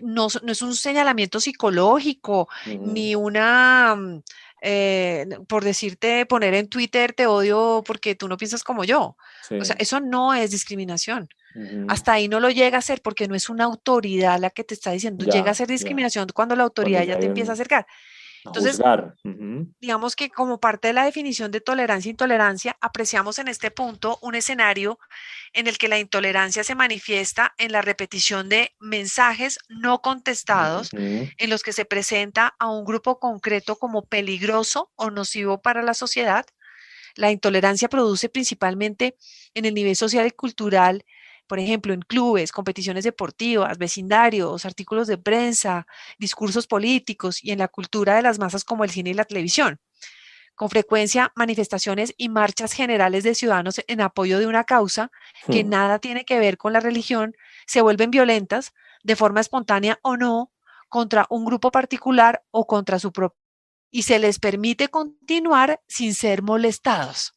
no es un señalamiento psicológico, Ujú. ni una, por decirte, poner en Twitter, te odio porque tú no piensas como yo. O sea, Sí. eso no es discriminación. Ujú. Hasta ahí no lo llega a ser porque no es una autoridad la que te está diciendo. Llega a Ya, ser ya. discriminación cuando la Cuando autoridad ya ya te hay empieza a un acercar. a Entonces, juzgar. Ujú. digamos que como parte de la definición de tolerancia e intolerancia, apreciamos en este punto un escenario en el que la intolerancia se manifiesta en la repetición de mensajes no contestados Ujú. en los que se presenta a un grupo concreto como peligroso o nocivo para la sociedad. La intolerancia produce principalmente en el nivel social y cultural, por ejemplo, en clubes, competiciones deportivas, vecindarios, artículos de prensa, discursos políticos y en la cultura de las masas como el cine y la televisión. Con frecuencia, manifestaciones y marchas generales de ciudadanos en apoyo de una causa que mm. nada tiene que ver con la religión se vuelven violentas de forma espontánea o no contra un grupo particular o contra su propio y se les permite continuar sin ser molestados.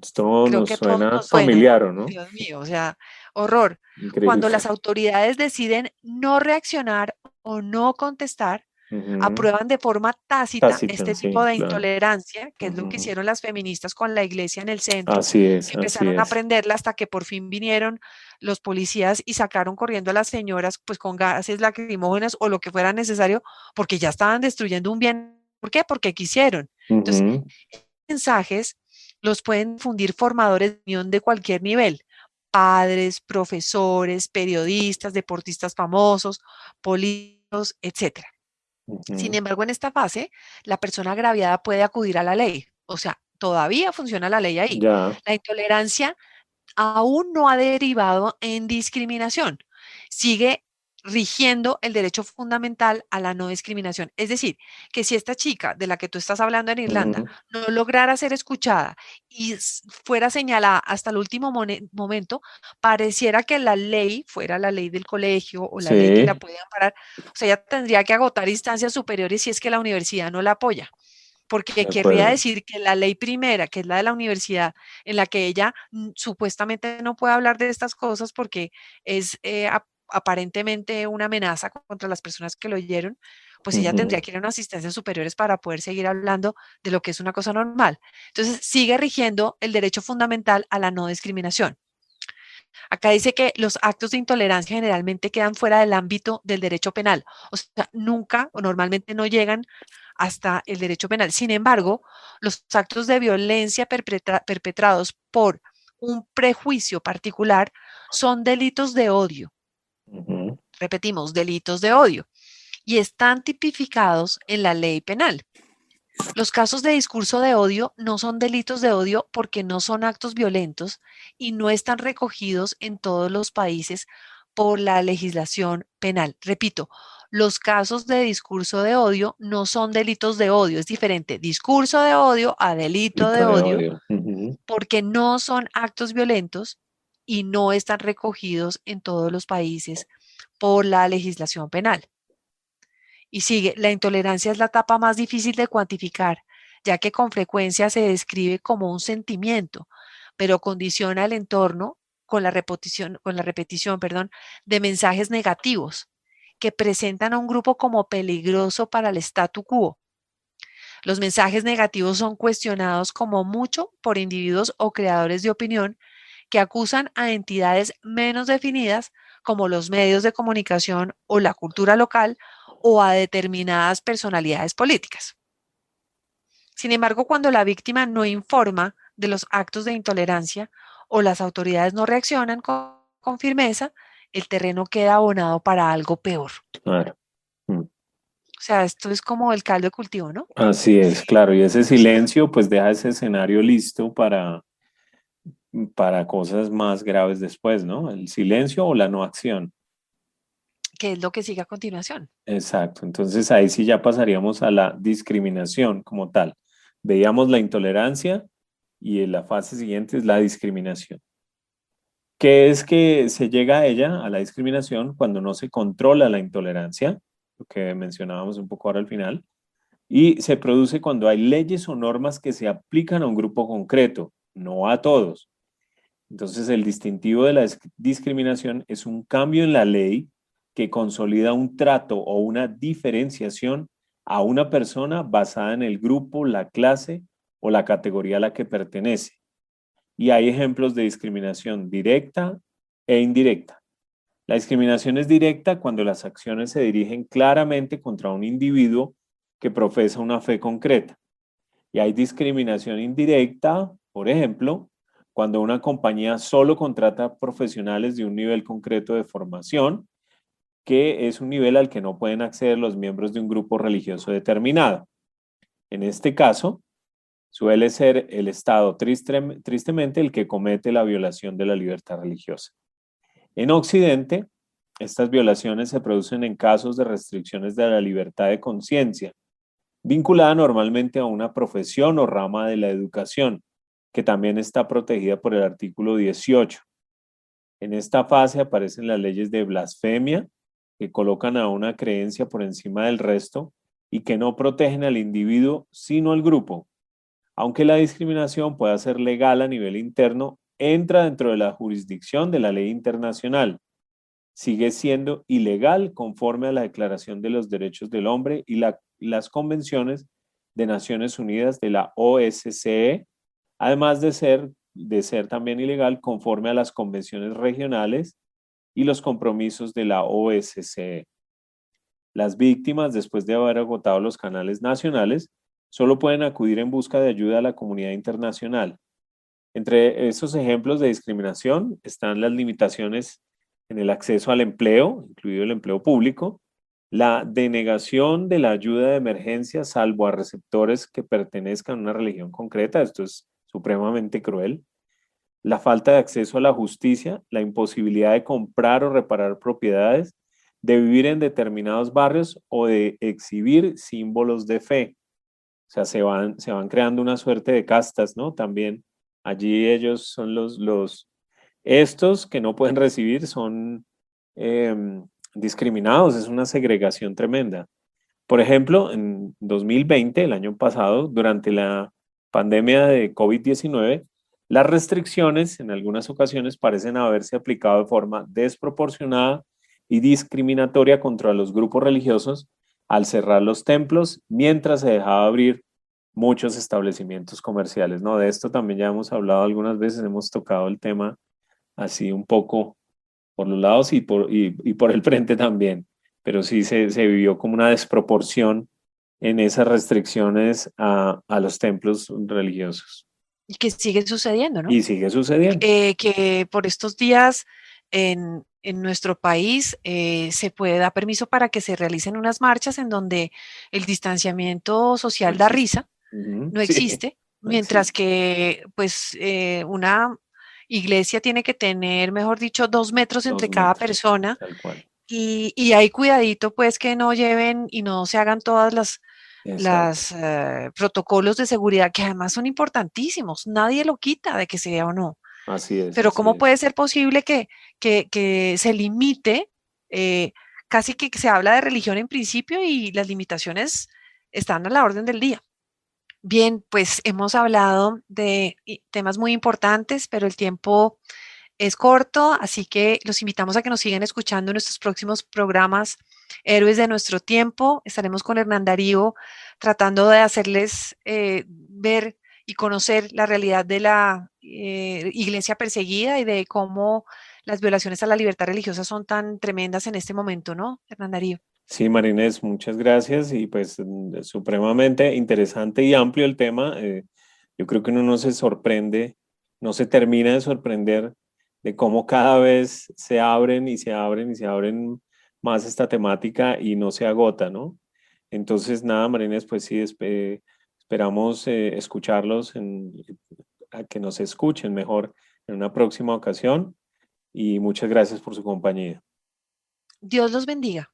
Esto Creo nos que a todos suena nos suena, familiar, ¿no? ¿o no? Dios mío, o sea, horror. Increíble. Cuando las autoridades deciden no reaccionar o no contestar, Ujú. aprueban de forma tácita Tácita, este tipo sí, de claro. intolerancia, que es lo que Ujú. hicieron las feministas con la iglesia en el centro, Así es, que así empezaron a es. aprenderla hasta que por fin vinieron los policías y sacaron corriendo a las señoras, pues con gases lacrimógenos o lo que fuera necesario, porque ya estaban destruyendo un bien. ¿Por qué? Porque quisieron. Entonces, Ujú, mensajes los pueden difundir formadores de opinión de cualquier nivel, padres, profesores, periodistas, deportistas famosos, políticos, etcétera. Sin ujú. embargo, en esta fase, la persona agraviada puede acudir a la ley. O sea, todavía funciona la ley ahí. Ya. La intolerancia aún no ha derivado en discriminación. Sigue rigiendo el derecho fundamental a la no discriminación. Es decir, que si esta chica de la que tú estás hablando en Irlanda Ujú. no lograra ser escuchada y fuera señalada hasta el último momento, pareciera que la ley fuera la ley del colegio o la ley que la Sí, puede amparar. O sea, ella tendría que agotar instancias superiores si es que la universidad no la apoya porque de querría acuerdo. decir que la ley primera, que es la de la universidad, en la que ella supuestamente no puede hablar de estas cosas porque es aparentemente una amenaza contra las personas que lo oyeron, pues ella tendría Ujú, que ir a unas asistencias superiores para poder seguir hablando de lo que es una cosa normal. Entonces, sigue rigiendo el derecho fundamental a la no discriminación. Acá dice que los actos de intolerancia generalmente quedan fuera del ámbito del derecho penal, o sea, nunca o normalmente no llegan hasta el derecho penal. Sin embargo, los actos de violencia perpetrados por un prejuicio particular son delitos de odio. ujú. Repetimos, delitos de odio y están tipificados en la ley penal. Los casos de discurso de odio no son delitos de odio porque no son actos violentos y no están recogidos en todos los países por la legislación penal. Repito, los casos de discurso de odio no son delitos de odio, es diferente discurso de odio a delito Delito de de odio odio. Ujú. porque no son actos violentos y no están recogidos en todos los países por la legislación penal. Y sigue, la intolerancia es la etapa más difícil de cuantificar, ya que con frecuencia se describe como un sentimiento, pero condiciona el entorno con la repetición, perdón, de mensajes negativos que presentan a un grupo como peligroso para el statu quo. Los mensajes negativos son cuestionados como mucho por individuos o creadores de opinión que acusan a entidades menos definidas como los medios de comunicación o la cultura local o a determinadas personalidades políticas. Sin embargo, cuando la víctima no informa de los actos de intolerancia o las autoridades no reaccionan con firmeza, el terreno queda abonado para algo peor. Claro. Mm. O sea, esto es como el caldo de cultivo, ¿no? Así es, claro. Y ese silencio pues deja ese escenario listo para cosas más graves después, ¿no? El silencio o la no acción. Que es lo que sigue a continuación. Exacto. Entonces ahí sí ya pasaríamos a la discriminación como tal. Veíamos la intolerancia y en la fase siguiente es la discriminación. ¿Qué es que se llega a ella, a la discriminación, cuando no se controla la intolerancia? Lo que mencionábamos un poco ahora al final. Y se produce cuando hay leyes o normas que se aplican a un grupo concreto, no a todos. Entonces, el distintivo de la discriminación es un cambio en la ley que consolida un trato o una diferenciación a una persona basada en el grupo, la clase o la categoría a la que pertenece. Y hay ejemplos de discriminación directa e indirecta. La discriminación es directa cuando las acciones se dirigen claramente contra un individuo que profesa una fe concreta. Y hay discriminación indirecta, por ejemplo, cuando una compañía solo contrata profesionales de un nivel concreto de formación, que es un nivel al que no pueden acceder los miembros de un grupo religioso determinado. En este caso, suele ser el Estado tristemente el que comete la violación de la libertad religiosa. En Occidente, estas violaciones se producen en casos de restricciones de la libertad de conciencia, vinculada normalmente a una profesión o rama de la educación, que también está protegida por el artículo 18. En esta fase aparecen las leyes de blasfemia, que colocan a una creencia por encima del resto y que no protegen al individuo, sino al grupo. Aunque la discriminación pueda ser legal a nivel interno, entra dentro de la jurisdicción de la ley internacional. Sigue siendo ilegal conforme a la Declaración de los Derechos del Hombre y las convenciones de Naciones Unidas de la OSCE, además de ser también ilegal conforme a las convenciones regionales y los compromisos de la OSCE. Las víctimas, después de haber agotado los canales nacionales, solo pueden acudir en busca de ayuda a la comunidad internacional. Entre esos ejemplos de discriminación están las limitaciones en el acceso al empleo, incluido el empleo público, la denegación de la ayuda de emergencia salvo a receptores que pertenezcan a una religión concreta, esto es supremamente cruel, la falta de acceso a la justicia, la imposibilidad de comprar o reparar propiedades, de vivir en determinados barrios o de exhibir símbolos de fe. O sea, se van creando una suerte de castas, ¿no? También allí ellos son estos que no pueden recibir son discriminados, es una segregación tremenda. Por ejemplo, en 2020, el año pasado, durante la pandemia de COVID-19, las restricciones en algunas ocasiones parecen haberse aplicado de forma desproporcionada y discriminatoria contra los grupos religiosos al cerrar los templos mientras se dejaba abrir muchos establecimientos comerciales, ¿no? De esto también ya hemos hablado algunas veces, hemos tocado el tema así un poco por los lados y por el frente también, pero sí se vivió como una desproporción en esas restricciones a los templos religiosos. Y que sigue sucediendo, ¿no? Y sigue sucediendo. Que por estos días en nuestro país se puede dar permiso para que se realicen unas marchas en donde el distanciamiento No social da existe. risa, Ujú, no sí, existe, no mientras existe. que pues una iglesia tiene que tener, mejor dicho, 2 metros entre Dos cada metros, persona tal cual. y hay cuidadito pues que no lleven y no se hagan todas Exacto. las protocolos de seguridad que además son importantísimos, nadie lo quita de que sea o no. Así es, Pero así ¿cómo es. puede ser posible que se limite? Casi que se habla de religión en principio y las limitaciones están a la orden del día. Bien, pues hemos hablado de temas muy importantes, pero el tiempo es corto, así que los invitamos a que nos sigan escuchando en nuestros próximos programas Héroes de nuestro tiempo. Estaremos con Hernán Darío tratando de hacerles ver y conocer la realidad de la iglesia perseguida y de cómo las violaciones a la libertad religiosa son tan tremendas en este momento, ¿no, Hernán Darío? Sí, Marinés, muchas gracias y pues supremamente interesante y amplio el tema. Yo creo que uno no se sorprende, no se termina de sorprender de cómo cada vez se abren y se abren y se abren más esta temática y no se agota, ¿no? Entonces, nada, Marinés, pues sí, esperamos escucharlos, a que nos escuchen mejor en una próxima ocasión y muchas gracias por su compañía. Dios los bendiga.